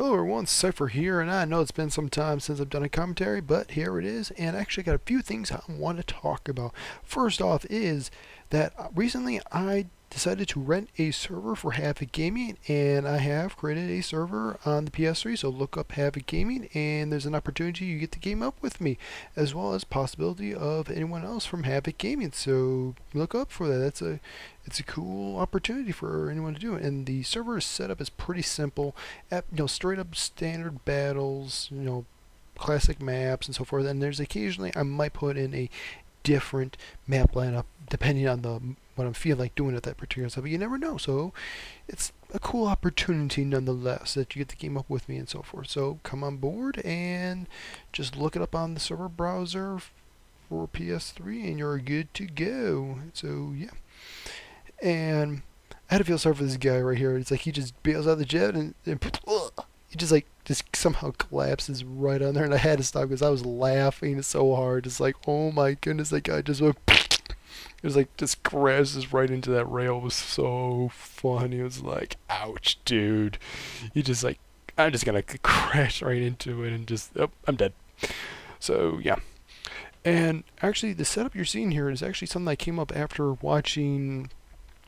Hello everyone, Cypher here, and I know it's been some time since I've done a commentary, but here it is, and I actually got a few things I want to talk about. First off is that recently I decided to rent a server for Havoc Gaming, and I have created a server on the PS3, so look up Havoc Gaming, and there's an opportunity you get to game up with me, as well as possibility of anyone else from Havoc Gaming, so look up for that. It's a cool opportunity for anyone to do it, and the server setup is pretty simple. Straight up standard battles, classic maps and so forth. And there's occasionally I might put in a different map lineup depending on what I'm feeling like doing at that particular time. But you never know, so it's a cool opportunity nonetheless that you get to game up with me and so forth. So come on board and just look it up on the server browser for PS3, and you're good to go. So yeah. And I had to feel sorry for this guy right here. It's like he just bails out of the jet and he just somehow collapses right on there, and I had to stop because I was laughing so hard. It's like, oh my goodness, that guy just went. It was like just crashes right into that rail. It was so funny. It was like, ouch, dude. You just like, I'm just gonna crash right into it and just, oh, I'm dead. So yeah. And actually, the setup you're seeing here is actually something that came up after watching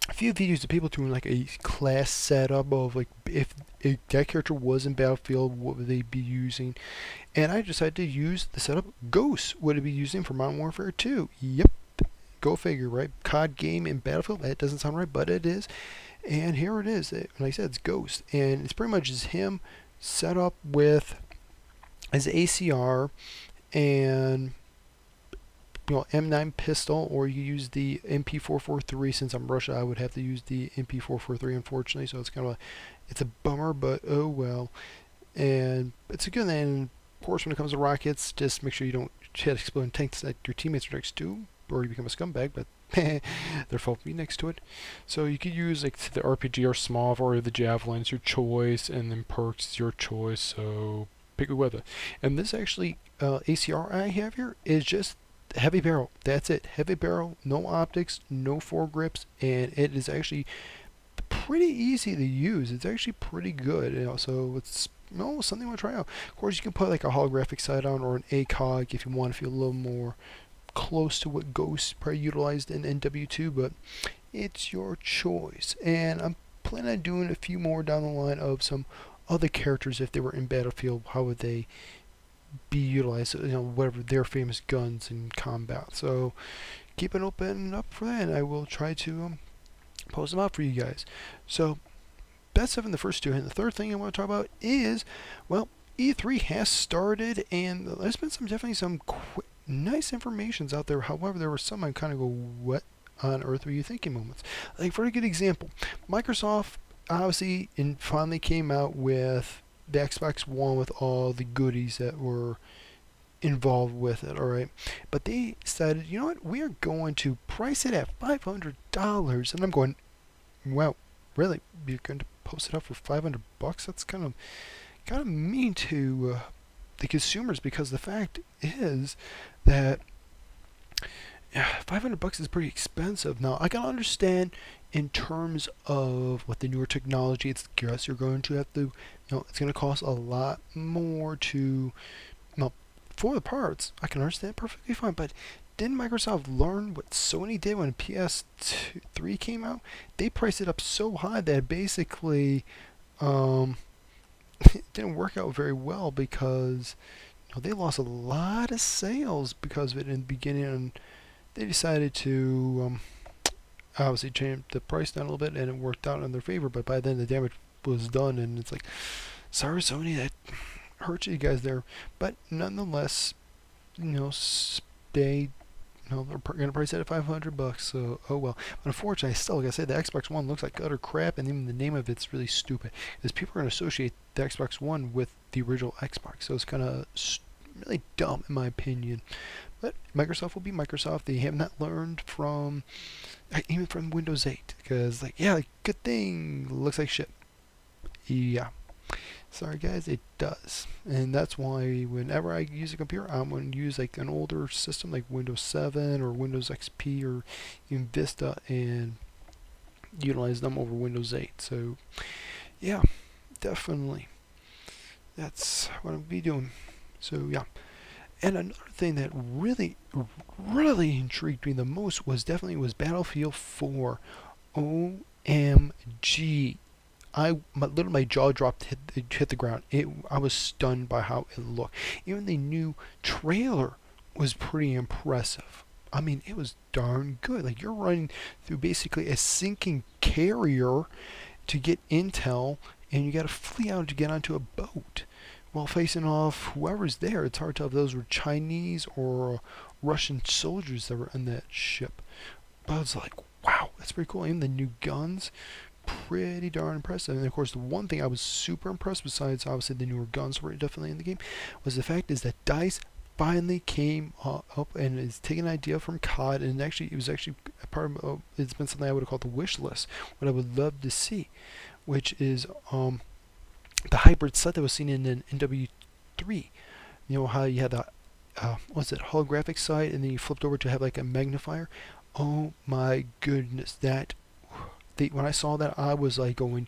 a few videos of people doing like a class setup of like if that character was in Battlefield, what would they be using? And I decided to use the setup Ghost would it be using for Modern Warfare 2. Yep, go figure, right? COD game in Battlefield. That doesn't sound right, but it is. And here it is. Like I said, it's Ghost, and it's pretty much just him set up with his ACR and M9 pistol, or you use the MP443. Since I'm Russia, I would have to use the MP443, unfortunately, so it's a bummer, but oh well. And it's a good thing. And of course, when it comes to rockets, just make sure you don't hit exploding tanks that your teammates are next to, or you become a scumbag, but their fault be next to it. So you could use like the RPG or SMOV or the Javelin, it's your choice, and then perks is your choice, so pick a weapon. And this actually ACR I have here is just heavy barrel. That's it. Heavy barrel, no optics, no foregrips, and it is actually pretty easy to use. It's actually pretty good, so it's something to try out. Of course, you can put like a holographic sight on or an ACOG if you want to feel a little more close to what Ghost probably utilized in NW2, but it's your choice. And I'm planning on doing a few more down the line of some other characters if they were in Battlefield. How would they be utilized, whatever their famous guns in combat. So keep it open up for that, and I will try to post them out for you guys. So that's seven, the first two, and the third thing I want to talk about is, well, E3 has started, and there's been definitely some nice informations out there. However, there were some I kind of go, what on earth were you thinking moments? Like, for a good example, Microsoft obviously finally came out with the Xbox One with all the goodies that were involved with it, alright? But they decided, you know what, we are going to price it at $500, and I'm going, wow, really? You're going to post it up for $500? That's kind of mean to the consumers, because the fact is that $500 is pretty expensive. Now, I can understand in terms of what the newer technology, it's guess you're going to have to, it's going to cost a lot more to, for the parts. I can understand perfectly fine, but didn't Microsoft learn what Sony did when PS3 came out? They priced it up so high that basically it didn't work out very well, because they lost a lot of sales because of it in the beginning, and they decided to obviously change the price down a little bit, and it worked out in their favor. But by then the damage was done, and it's like, sorry Sony, that hurt you guys there. But nonetheless, they're gonna price it at $500, so oh well. But unfortunately, still, like I said, the Xbox One looks like utter crap, and even the name of it's really stupid, because people are gonna associate the Xbox One with the original Xbox, so it's kind of really dumb in my opinion. But Microsoft will be Microsoft. They have not learned from even from Windows 8, because good thing, looks like shit. Yeah. Sorry guys, it does. And that's why whenever I use a computer, I'm going to use like an older system like Windows 7 or Windows XP or even Vista, and utilize them over Windows 8. So yeah, definitely. that's what I'll be doing. So yeah. And another thing that really intrigued me the most was Battlefield 4. OMG. Literally my jaw dropped, hit the ground. I was stunned by how it looked. Even the new trailer was pretty impressive. I mean, it was darn good. Like, you're running through basically a sinking carrier to get intel, and you got to flee out to get onto a boat while facing off whoever's there. It's hard to tell if those were Chinese or Russian soldiers that were in that ship. But I was like, wow, that's pretty cool. Even the new guns, pretty darn impressive. And of course, the one thing I was super impressed, besides obviously the newer guns were definitely in the game, was the fact is that DICE finally came up and is taking an idea from COD, and it was actually a part of, it's been something I would have called the wish list, what I would love to see, which is the hybrid set that was seen in NW3. You know how you had the holographic sight, and then you flipped over to have like a magnifier. Oh my goodness, when I saw that, I was like going,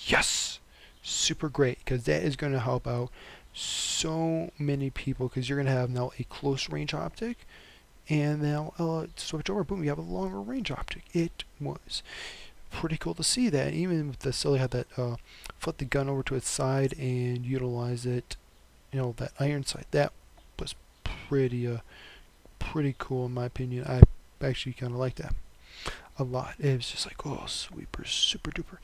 yes, super great, because that is going to help out so many people, because you're going to have now a close range optic, and now switch over, boom, you have a longer range optic. It was pretty cool to see that, even with the still had that flip the gun over to its side and utilize it, you know, that iron sight. That was pretty cool in my opinion. I actually kind of like that a lot. It was just like, oh, sweeper, super duper.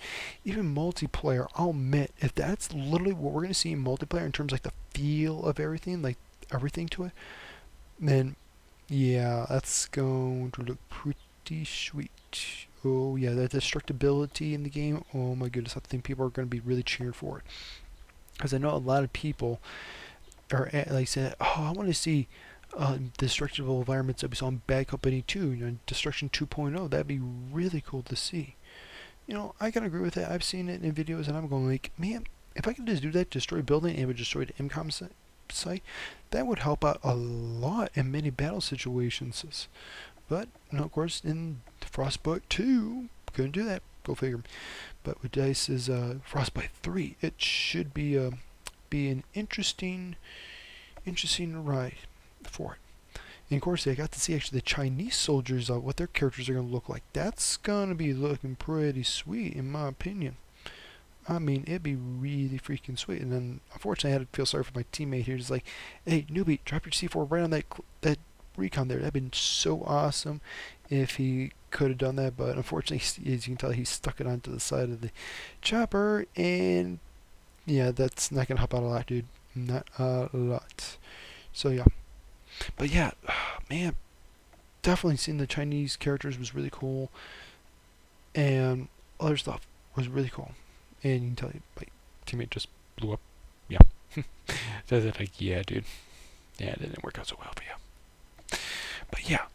Even multiplayer, I'll admit, if that's literally what we're going to see in multiplayer in terms of like the feel of everything, like everything to it, then yeah, that's going to look pretty sweet. Oh yeah, that destructibility in the game, oh my goodness, I think people are going to be really cheering for it. Because I know a lot of people are like saying, oh, I want to see destructible environments that we saw in Bad Company 2, you know, Destruction 2.0. That'd be really cool to see. You know, I can agree with that. I've seen it in videos, and I'm going like, man, if I could just do that, destroy a building, and it would destroy the MCOM site, that would help out a lot in many battle situations. But, you know, of course, in Frostbite 2, couldn't do that. Go figure. But with DICE's Frostbite 3, it should be an interesting ride for it. And of course, I got to see actually the Chinese soldiers, what their characters are going to look like. That's going to be looking pretty sweet, in my opinion. I mean, it'd be really freaking sweet. And then, unfortunately, I had to feel sorry for my teammate here. Just like, hey, newbie, drop your C4 right on that recon there. That'd been so awesome if he could have done that. But unfortunately, as you can tell, he stuck it onto the side of the chopper. And yeah, that's not going to help out a lot, dude. Not a lot. So, yeah. But yeah, man, definitely seeing the Chinese characters was really cool. And other stuff was really cool. And you can tell my teammate just blew up. Yeah. So they're like, yeah, dude. Yeah, it didn't work out so well for you. But yeah.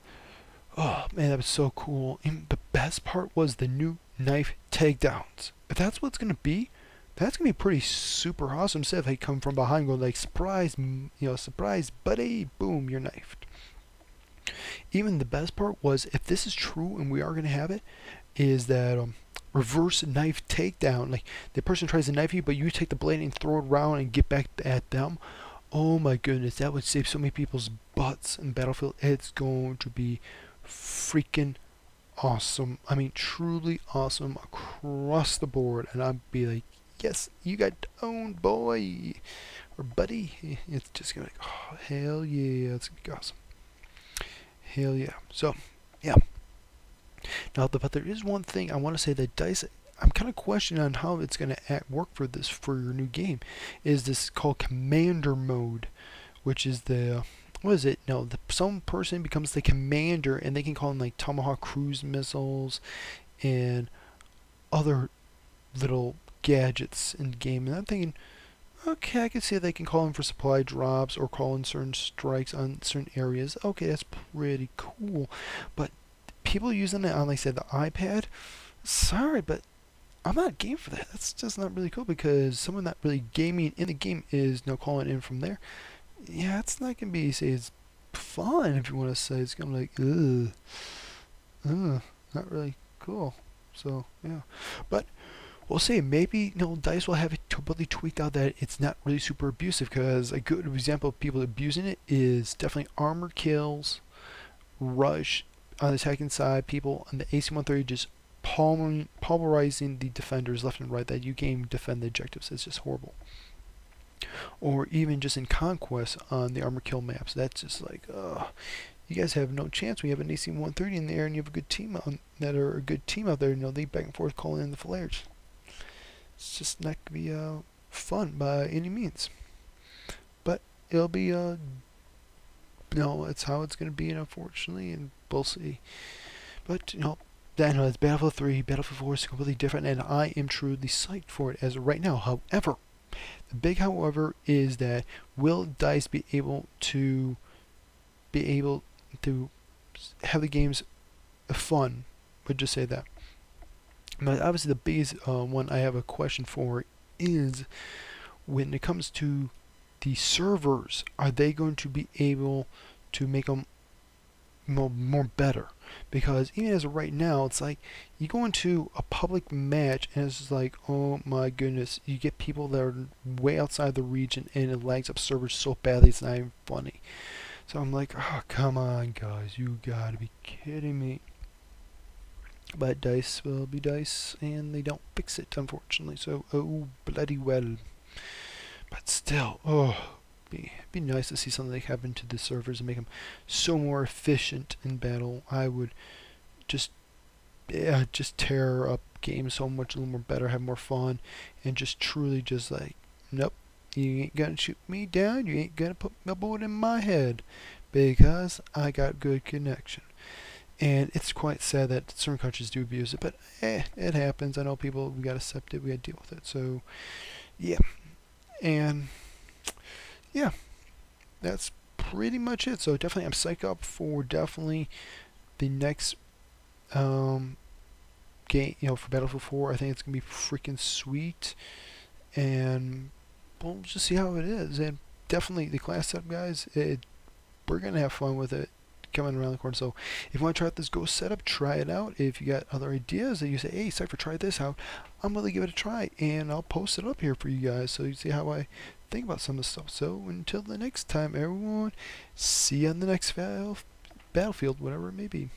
Oh, man, that was so cool. And the best part was the new knife takedowns. If that's what it's going to be, that's going to be pretty super awesome. Instead of they come from behind going like, surprise, you know, surprise, buddy, boom, you're knifed. Even the best part was, if this is true and we are going to have it, is that reverse knife takedown. Like, the person tries to knife you, but you take the blade and throw it around and get back at them. Oh my goodness, that would save so many people's butts in Battlefield. It's going to be freaking awesome. I mean, truly awesome across the board. And I'd be like, yes, you got owned, boy, or buddy. It's just gonna be like, oh, hell yeah, it's gonna be awesome. Hell yeah. So, yeah. Now, but there is one thing I want to say that DICE, I'm kind of questioning on how it's going to work for your new game. Is this called Commander Mode, which is the, what is it? No, some person becomes the commander, and they can call them like Tomahawk cruise missiles and other little gadgets in the game. And I'm thinking, okay, I can see they can call in for supply drops or call in certain strikes on certain areas. Okay, that's pretty cool. But people using it on, like I said, the iPad, sorry, but I'm not game for that. That's just not really cool, because someone not really gaming in the game is calling in from there. Yeah, it's not gonna be, say, it's fun, if you want to say. It's gonna be like, not really cool. So yeah, but we'll see. Maybe DICE will have it completely tweaked out that it's not really super abusive, because a good example of people abusing it is definitely armor kills, rush on the attacking side, people on the AC-130 just pulverizing the defenders left and right that you can defend the objectives. It's just horrible. Or even just in Conquest on the armor kill maps, that's just like, you guys have no chance. We have an AC-130 in there, and you have a good team that are a good team out there. You know, they back and forth calling in the flares. It's just not gonna be fun by any means. But it'll be it's how it's gonna be, unfortunately, and we'll see. But it's Battlefield 3, Battlefield 4 is completely different, and I am truly psyched for it as of right now. However, the big however is that will DICE be able to have the games fun? Would just say that. But obviously, the biggest one I have a question for is when it comes to the servers. Are they going to be able to make them more better? Because even as of right now, it's like you go into a public match and it's just like, oh my goodness, you get people that are way outside the region and it lags up servers so badly it's not even funny. So I'm like, oh come on guys, you gotta be kidding me. But DICE will be DICE, and they don't fix it, unfortunately. So, oh bloody well. But still, it'd be nice to see something like happen to the servers and make them so more efficient in battle. I would just tear up games so much a little more better, have more fun, and just truly just like, nope, you ain't gonna shoot me down, you ain't gonna put my bullet in my head, because I got good connection. And it's quite sad that certain countries do abuse it, but it happens. I know people, we gotta accept it, we gotta deal with it. So, yeah. And, yeah. That's pretty much it. So, definitely, I'm psyched up for definitely the next game, for Battlefield 4. I think it's gonna be freaking sweet. And, we'll just see how it is. And, definitely, the class setup, guys, we're gonna have fun with it coming around the corner. So if you want to try out this Ghost setup, try it out. If you got other ideas that you say, hey Cypher, try this out, I'm going to give it a try, and I'll post it up here for you guys so you see how I think about some of the stuff. So until the next time, everyone, see you on the next battlefield, whatever it may be.